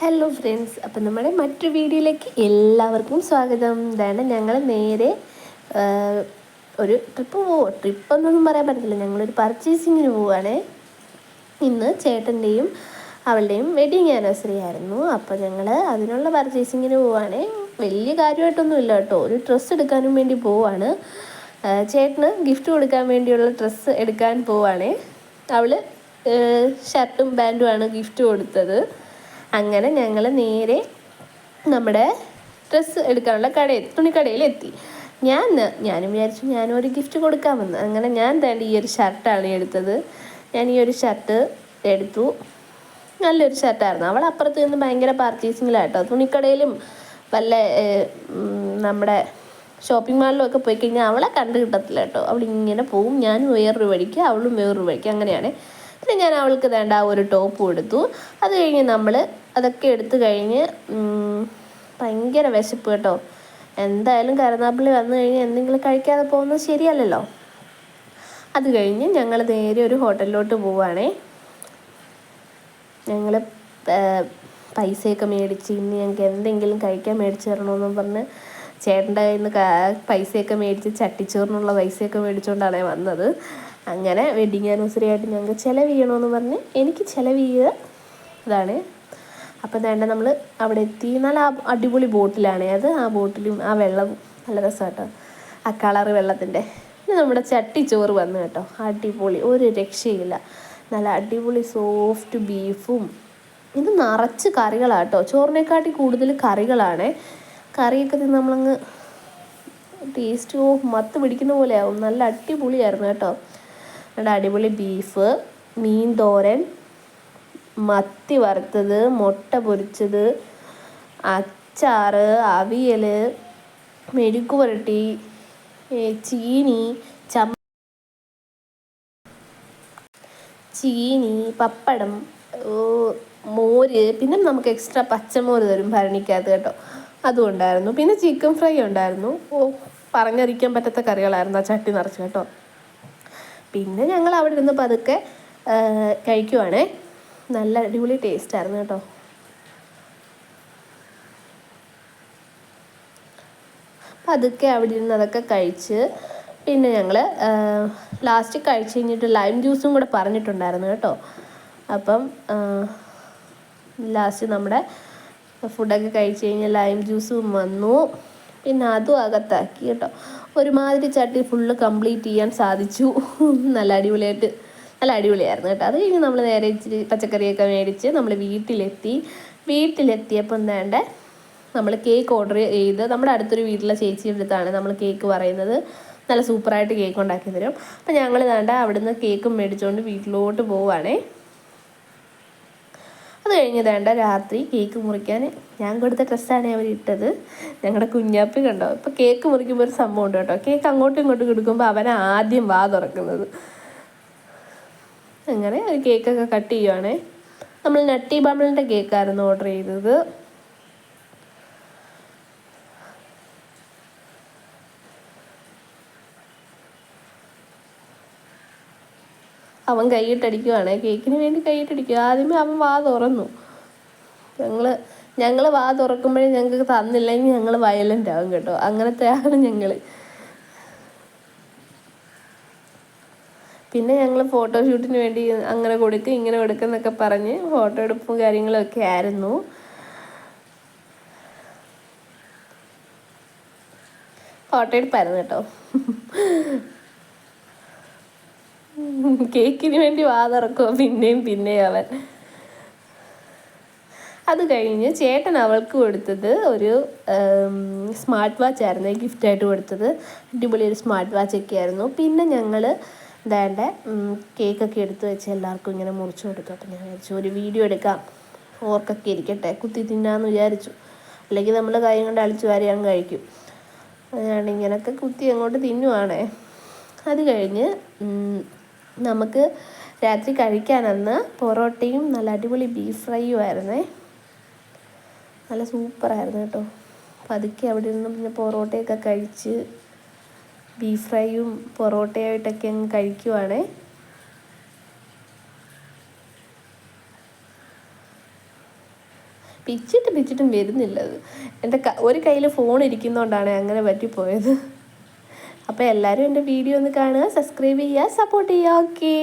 Hello friends, അപ്പം നമ്മുടെ മറ്റൊരു വീഡിയോയിലേക്ക് എല്ലാവർക്കും സ്വാഗതം. ഇതാണ് ഞങ്ങൾ നേരെ ഒരു ട്രിപ്പൊന്നൊന്നും പറയാൻ പറ്റത്തില്ല, ഞങ്ങളൊരു പർച്ചേസിങ്ങിന് പോവുകയാണേ. ഇന്ന് ചേട്ടൻ്റെയും അവളുടെയും വെഡിങ് ആനിവേഴ്സറി ആയിരുന്നു. അപ്പോൾ ഞങ്ങൾ അതിനുള്ള പർച്ചേസിങ്ങിന് പോവുകയാണേ. വലിയ കാര്യമായിട്ടൊന്നും ഇല്ല കേട്ടോ, ഒരു ഡ്രസ്സ് എടുക്കാനും വേണ്ടി പോവുകയാണ്. ചേട്ടന് ഗിഫ്റ്റ് കൊടുക്കാൻ വേണ്ടിയുള്ള ഡ്രസ്സ് എടുക്കാൻ പോവുകയാണേ. അവൾ ഷർട്ടും പാൻറ്റുമാണ് ഗിഫ്റ്റ് കൊടുത്തത്. അങ്ങനെ ഞങ്ങൾ നേരെ നമ്മുടെ ഡ്രസ്സ് എടുക്കാനുള്ള തുണിക്കടയിലെത്തി. ഞാനും വിചാരിച്ചു ഞാനും ഒരു ഗിഫ്റ്റ് കൊടുക്കാമെന്ന്. അങ്ങനെ ഞാൻ തന്നെ ഈ ഒരു ഷർട്ടാണ് എടുത്തത്. ഞാൻ ഈ ഒരു ഷർട്ട് എടുത്തു. നല്ലൊരു ഷർട്ടായിരുന്നു. അവൾ അപ്പുറത്ത് നിന്ന് ഭയങ്കര പർച്ചേസിങ്ങിലാട്ടോ. തുണിക്കടയിലും വല്ല നമ്മുടെ ഷോപ്പിംഗ് മാളിലും ഒക്കെ പോയി കഴിഞ്ഞാൽ അവളെ കണ്ടു കിട്ടത്തില്ല കേട്ടോ. അവളിങ്ങനെ പോവും, ഞാനും വേറൊരു വഴിക്ക് അവളും വേറൊരു വഴിക്ക്, അങ്ങനെയാണ്. പിന്നെ ഞാൻ അവൾക്ക് വേണ്ട ഒരു ടോപ്പ് കൊടുത്തു. അത് കഴിഞ്ഞ് നമ്മൾ അതൊക്കെ എടുത്തു കഴിഞ്ഞ് ഭയങ്കര വിശപ്പ് കേട്ടോ. എന്തായാലും കരുനാഗപ്പള്ളി വന്നു കഴിഞ്ഞ് എന്തെങ്കിലും കഴിക്കാതെ പോകുന്നത് ശരിയല്ലല്ലോ. അത് കഴിഞ്ഞ് ഞങ്ങൾ നേരെ ഒരു ഹോട്ടലിലോട്ട് പോവുകയാണേ. ഞങ്ങൾ പൈസയൊക്കെ മേടിച്ച് ഇന്ന് ഞങ്ങൾക്ക് എന്തെങ്കിലും കഴിക്കാൻ മേടിച്ച് തരണമെന്ന് പറഞ്ഞ് ചേട്ടൻ്റെ കയ്യിൽ നിന്ന് പൈസയൊക്കെ മേടിച്ച് ചട്ടിച്ചോറിനുള്ള പൈസയൊക്കെ മേടിച്ചുകൊണ്ടാണ് വന്നത്. അങ്ങനെ വെഡിങ് ആനിവേഴ്സറി ആയിട്ട് ഞങ്ങൾക്ക് ചിലവ് ചെയ്യണമെന്ന് പറഞ്ഞ് എനിക്ക് ചിലവ് ചെയ്യുക ഇതാണ്. അപ്പം വേണ്ട നമ്മൾ അവിടെ എത്തി. നല്ല അടിപൊളി ബോട്ടിലാണ് അത്. ആ ബോട്ടിലും ആ വെള്ളം നല്ല രസമാട്ടോ, ആ കളറ് വെള്ളത്തിൻ്റെ. പിന്നെ നമ്മുടെ ചട്ടിച്ചോറ് വന്നു കേട്ടോ, അടിപൊളി, ഒരു രക്ഷയില്ല. നല്ല അടിപൊളി സോഫ്റ്റ് ബീഫും. ഇത് നിറച്ച് കറികളാട്ടോ, ചോറിനെക്കാട്ടി കൂടുതൽ കറികളാണ്. കറിയൊക്കെ തിന്ന് നമ്മളങ്ങ് ടേസ്റ്റ് മത്ത് പിടിക്കുന്ന പോലെ ആവും. നല്ല അടിപൊളിയായിരുന്നു കേട്ടോ. നല്ല അടിപൊളി ബീഫ്, മീൻ തോരൻ, മത്തി വറുത്തത്, മുട്ട പൊരിച്ചത്, അച്ചാറ്, അവിയൽ, മെഴുക്ക് പുരട്ടി, ചീനി, പപ്പടം, മോര്, പിന്നെ നമുക്ക് എക്സ്ട്രാ പച്ചമോര് തരും ഭരണിക്കകത്ത് കേട്ടോ, അതും ഉണ്ടായിരുന്നു. പിന്നെ ചിക്കൻ ഫ്രൈ ഉണ്ടായിരുന്നു. പറഞ്ഞറിയിക്കാൻ പറ്റാത്ത കറികളായിരുന്നു ആ ചട്ടി നിറച്ച് കേട്ടോ. പിന്നെ ഞങ്ങൾ അവിടെ ഇരുന്ന് പതുക്കെ കഴിക്കുവാണേ. നല്ല അടിപൊളി ടേസ്റ്റായിരുന്നു കേട്ടോ. പതുക്കെ അവിടെ ഇരുന്ന് അതൊക്കെ കഴിച്ച് പിന്നെ ഞങ്ങൾ ലാസ്റ്റ് കഴിച്ച് കഴിഞ്ഞിട്ട് ലൈം ജ്യൂസും കൂടെ പറഞ്ഞിട്ടുണ്ടായിരുന്നു കേട്ടോ. അപ്പം ലാസ്റ്റ് നമ്മുടെ ഫുഡൊക്കെ കഴിച്ച് കഴിഞ്ഞ് ലൈം ജ്യൂസും വന്നു. പിന്നെ അതും അകത്താക്കി കേട്ടോ. ഒരുമാതിരി ചട്ടി ഫുള്ള് കംപ്ലീറ്റ് ചെയ്യാൻ സാധിച്ചു. നല്ല അടിപൊളിയായിരുന്നു കേട്ടോ. അത് കഴിഞ്ഞ് നമ്മൾ നേരെ ഇച്ചിരി പച്ചക്കറിയൊക്കെ മേടിച്ച് നമ്മൾ വീട്ടിലെത്തിയപ്പം വേണ്ട നമ്മൾ കേക്ക് ഓർഡർ ചെയ്ത് നമ്മുടെ അടുത്തൊരു വീട്ടിലെ ചേച്ചിയുടെ അടുത്താണ് നമ്മൾ കേക്ക് പറയുന്നത്. നല്ല സൂപ്പറായിട്ട് കേക്ക് ഉണ്ടാക്കി തരും. അപ്പം ഞങ്ങൾ വേണ്ട അവിടുന്ന് കേക്കും മേടിച്ചുകൊണ്ട് വീട്ടിലോട്ട് പോവുകയാണേ. അത് കഴിഞ്ഞ് വേണ്ട രാത്രി കേക്ക് മുറിക്കാൻ ഞാൻ കൊടുത്ത ഡ്രസ്സാണ് അവർ ഇട്ടത്. ഞങ്ങളുടെ കുഞ്ഞാപ്പി കണ്ടോ, ഇപ്പം കേക്ക് മുറിക്കുമ്പോൾ ഒരു സംഭവം ഉണ്ട് കേട്ടോ. കേക്ക് അങ്ങോട്ടും ഇങ്ങോട്ടും കൊടുക്കുമ്പോൾ അവനെ ആദ്യം വാ തുറക്കുന്നത്. അങ്ങനെ ഒരു കേക്കൊക്കെ കട്ട് ചെയ്യുവാണേ. നമ്മൾ നട്ടി ബബിളിൻ്റെ കേക്കായിരുന്നു ഓർഡർ ചെയ്തത്. അവൻ കൈയിട്ടടിക്കുവാണ്, കേക്കിന് വേണ്ടി കൈയിട്ടടിക്കുക. ആദ്യമേ അവൻ വാ തുറന്നു. ഞങ്ങൾ വാ തുറക്കുമ്പോഴേ ഞങ്ങൾക്ക് തന്നില്ലെങ്കിൽ ഞങ്ങൾ വയലൻ്റ് ആവും കേട്ടോ. അങ്ങനത്തെയാണ് ഞങ്ങൾ. പിന്നെ ഞങ്ങൾ ഫോട്ടോഷൂട്ടിന് വേണ്ടി അങ്ങനെ കൊടുക്കുക ഇങ്ങനെ കൊടുക്കുക എന്നൊക്കെ പറഞ്ഞ് ഫോട്ടോ എടുപ്പും കാര്യങ്ങളൊക്കെ ആയിരുന്നു. ഫോട്ടോ എടുപ്പായിരുന്നു കേട്ടോ. കേക്കിന് വേണ്ടി വാ തുറക്കുക പിന്നെയും അവൻ. അത് കഴിഞ്ഞ് ചേട്ടൻ അവൾക്ക് കൊടുത്തത് ഒരു സ്മാർട്ട് വാച്ച് ആയിരുന്നു ഗിഫ്റ്റായിട്ട് കൊടുത്തത്. അടിപൊളി ഒരു സ്മാർട്ട് വാച്ചൊക്കെ ആയിരുന്നു. പിന്നെ ഞങ്ങൾ വേണ്ട കേക്കൊക്കെ എടുത്ത് വെച്ച് എല്ലാവർക്കും ഇങ്ങനെ മുറിച്ച് കൊടുത്തു. അപ്പം ഞാൻ വിചാരിച്ചു ഒരു വീഡിയോ എടുക്കാം, ഓർക്കൊക്കെ ഇരിക്കട്ടെ, കുത്തി തിന്നാന്ന് വിചാരിച്ചു. അല്ലെങ്കിൽ നമ്മൾ കൈ കൊണ്ട് അളിച്ചു വാരി അങ്ങ് കഴിക്കും. അതാണ് ഇങ്ങനെയൊക്കെ കുത്തി അങ്ങോട്ട് തിന്നുവാണേ. അത് കഴിഞ്ഞ് നമുക്ക് രാത്രി കഴിക്കാനെന്ന് പൊറോട്ടയും നല്ല അടിപൊളി ബീഫ് ഫ്രൈയും ആയിരുന്നേ. നല്ല സൂപ്പറായിരുന്നു കേട്ടോ. പതുക്കെ അവിടെ നിന്ന് പിന്നെ പൊറോട്ടയൊക്കെ കഴിച്ച് ബീഫ് ഫ്രൈയും പൊറോട്ടയായിട്ടൊക്കെ അങ്ങ് കഴിക്കുവാണേ. പിച്ചിട്ടും വരുന്നില്ല അത്. എൻ്റെ ഒരു കയ്യിൽ ഫോൺ ഇരിക്കുന്നതുകൊണ്ടാണ് അങ്ങനെ പറ്റിപ്പോയത്. അപ്പോൾ എല്ലാവരും എൻ്റെ വീഡിയോ ഒന്ന് കാണുക, സബ്സ്ക്രൈബ് ചെയ്യുക, സപ്പോർട്ട് ചെയ്യുക. ഓക്കേ.